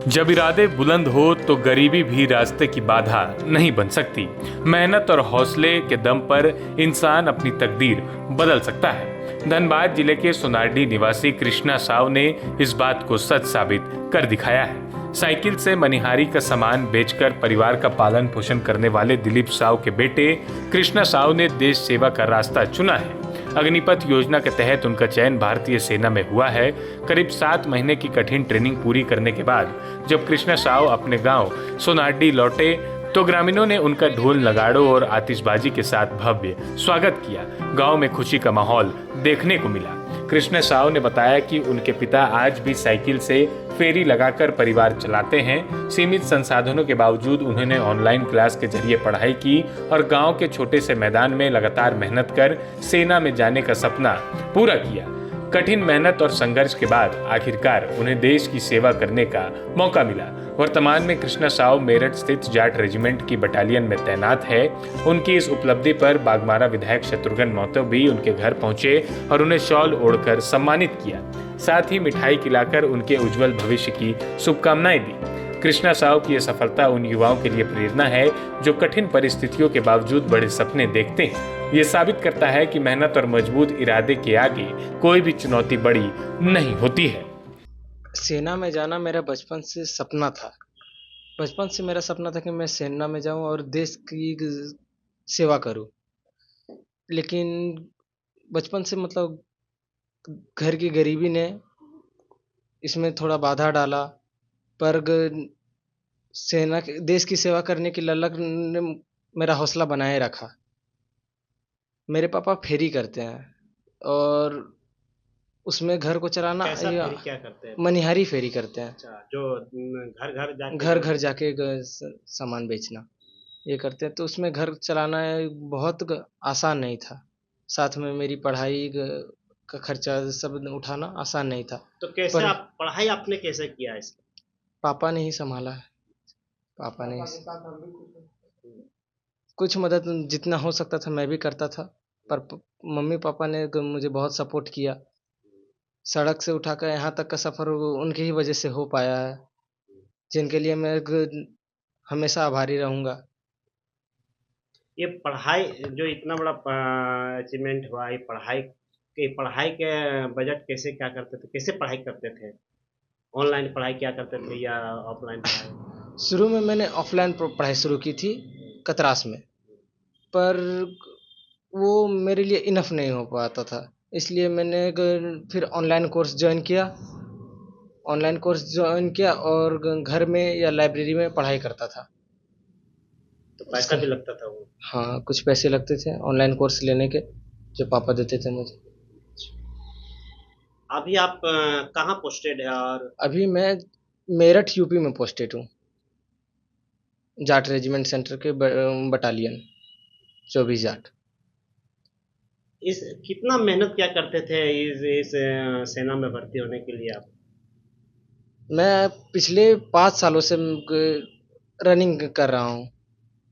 जब इरादे बुलंद हो तो गरीबी भी रास्ते की बाधा नहीं बन सकती। मेहनत और हौसले के दम पर इंसान अपनी तकदीर बदल सकता है। धनबाद जिले के सोनारडी निवासी कृष्णा साव ने इस बात को सच साबित कर दिखाया है। साइकिल से मनिहारी का सामान बेचकर परिवार का पालन पोषण करने वाले दिलीप साव के बेटे कृष्णा साव ने देश सेवा का रास्ता चुना है। अग्निपथ योजना के तहत उनका चयन भारतीय सेना में हुआ है। करीब 7 महीने की कठिन ट्रेनिंग पूरी करने के बाद जब कृष्णा साव अपने गांव सोनारडी लौटे तो ग्रामीणों ने उनका ढोल नगाड़ों और आतिशबाजी के साथ भव्य स्वागत किया। गांव में खुशी का माहौल देखने को मिला। कृष्णा साव ने बताया कि उनके पिता आज भी साइकिल से फेरी लगाकर परिवार चलाते हैं। सीमित संसाधनों के बावजूद उन्होंने ऑनलाइन क्लास के जरिए पढ़ाई की और गांव के छोटे से मैदान में लगातार मेहनत कर सेना में जाने का सपना पूरा किया। कठिन मेहनत और संघर्ष के बाद आखिरकार उन्हें देश की सेवा करने का मौका मिला। वर्तमान में कृष्णा साव मेरठ स्थित जाट रेजिमेंट की बटालियन में तैनात है। उनकी इस उपलब्धि पर बागमारा विधायक शत्रुघ्न महतो भी उनके घर पहुंचे और उन्हें शॉल ओढ़कर सम्मानित किया। साथ ही मिठाई खिलाकर उनके उज्जवल भविष्य की शुभकामनाएं दी। कृष्णा साव की यह सफलता उन युवाओं के लिए प्रेरणा है जो कठिन परिस्थितियों के बावजूद बड़े सपने देखते हैं। ये साबित करता है कि मेहनत और मजबूत इरादे के आगे कोई भी चुनौती बड़ी नहीं होती है। सेना में जाना मेरा बचपन से सपना था। बचपन से मेरा सपना था कि मैं सेना में जाऊं और देश की सेवा करूं। लेकिन बचपन से घर की गरीबी ने इसमें थोड़ा बाधा डाला। पर देश की सेवा करने की ललक ने मेरा हौसला बनाए रखा। मेरे पापा फेरी करते हैं और उसमें घर को चलाना कैसा फेरी क्या करते हैं? मनिहारी फेरी करते हैं। अच्छा, जो घर घर जाके सामान बेचना ये करते हैं। तो उसमें घर चलाना बहुत आसान नहीं था। साथ में मेरी पढ़ाई का खर्चा सब उठाना आसान नहीं था। तो कैसे पर आप पढ़ाई आपने कैसे किया इसका? पापा ने ही संभाला है। पापा ने कुछ मदद जितना हो सकता था मैं भी करता था। पर मम्मी पापा ने मुझे बहुत सपोर्ट किया। सड़क से उठाकर यहाँ तक का सफ़र उनकी ही वजह से हो पाया है, जिनके लिए मैं हमेशा आभारी रहूँगा। ये पढ़ाई जो इतना बड़ा अचीवमेंट हुआ, ये पढ़ाई के बजट कैसे क्या करते थे? कैसे पढ़ाई करते थे? ऑनलाइन पढ़ाई क्या करते थे या ऑफलाइन पढ़ाई? शुरू में मैंने ऑफलाइन पढ़ाई शुरू की थी कतरास में, पर वो मेरे लिए इनफ नहीं हो पाता था। इसलिए मैंने फिर ऑनलाइन कोर्स ज्वाइन किया और घर में या लाइब्रेरी में पढ़ाई करता था। तो पैसा भी लगता था वो? हाँ, कुछ पैसे लगते थे ऑनलाइन कोर्स लेने के, जो पापा देते थे मुझे। अभी आप कहाँ पोस्टेड है? और अभी मैं मेरठ यूपी में पोस्टेड हूँ, जाट रेजिमेंट सेंटर के बटालियन 24 जाट। इस कितना मेहनत क्या करते थे इस सेना में भर्ती होने के लिए आप? मैं पिछले 5 सालों से रनिंग कर रहा हूँ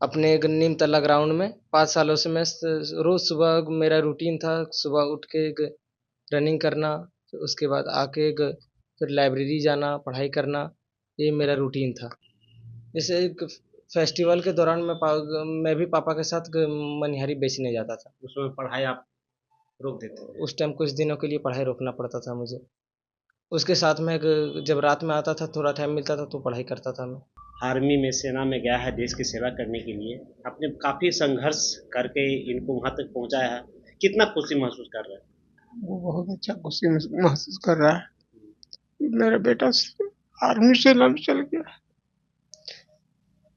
अपने नीमतला ग्राउंड में। 5 सालों से मैं रोज़ सुबह मेरा रूटीन था, सुबह उठ के रनिंग करना, फिर उसके बाद आके फिर लाइब्रेरी जाना, पढ़ाई करना, ये मेरा रूटीन था। जैसे एक फेस्टिवल के दौरान मैं भी पापा के साथ मनिहारी बेचने जाता था। उसमें पढ़ाई आप रोक देते थे? उस टाइम कुछ दिनों के लिए पढ़ाई रोकना पड़ता था मुझे। उसके साथ में जब रात में आता था, थोड़ा टाइम मिलता था तो पढ़ाई करता था मैं। आर्मी में, सेना में गया है देश की सेवा करने के लिए। आपने काफ़ी संघर्ष करके इनको वहाँ तक पहुँचाया है। कितना खुशी महसूस कर रहे हैं? वो बहुत अच्छा खुशी महसूस कर रहा है। मेरा बेटा आर्मी सेना में चल गया।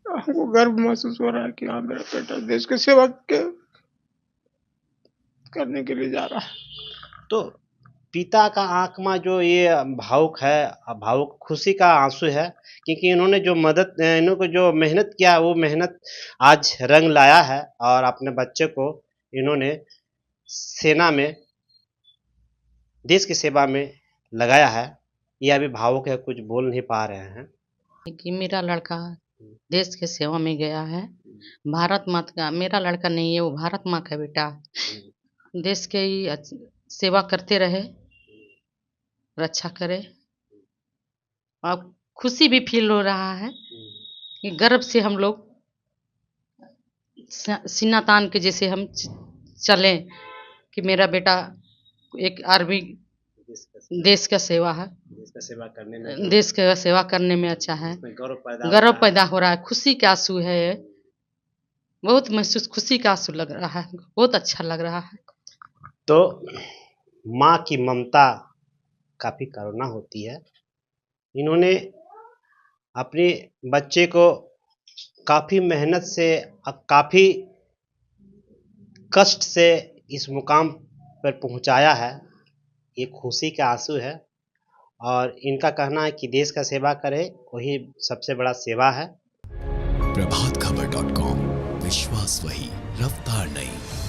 हमको गर्व महसूस हो रहा है कि हाँ, मेरा बेटा देश की सेवा करने के लिए जा रहा है। तो पिता का आँख में जो ये भावुक खुशी का आंसू है, क्योंकि इन्होंने जो मेहनत किया वो मेहनत आज रंग लाया है और अपने बच्चे को इन्होंने सेना में देश की सेवा में लगाया है। ये अभी भावुक है, कुछ बोल नहीं पा रहे हैं कि मेरा लड़का देश के सेवा में गया है। भारत माता का मेरा लड़का नहीं है, वो भारत माँ का बेटा। देश के ही सेवा करते रहे, रक्षा करे। अब खुशी भी फील हो रहा है कि गर्व से हम लोग सीना तान के जैसे हम चलें कि मेरा बेटा एक आर्मी देश का सेवा है, देश का सेवा करने में देश का सेवा करने में अच्छा है, इसमें गौरव गर्व पैदा हो रहा है, खुशी का आंसू है ये। बहुत महसूस खुशी का आंसू लग रहा है, बहुत अच्छा लग रहा है। तो माँ की ममता काफ़ी करुणा होती है। इन्होंने अपने बच्चे को काफ़ी मेहनत से काफ़ी कष्ट से इस मुकाम पर पहुंचाया है। ये खुशी का आंसू है और इनका कहना है कि देश का सेवा करे वही सबसे बड़ा सेवा है। प्रभातखबर.com, विश्वास वही, रफ्तार नहीं।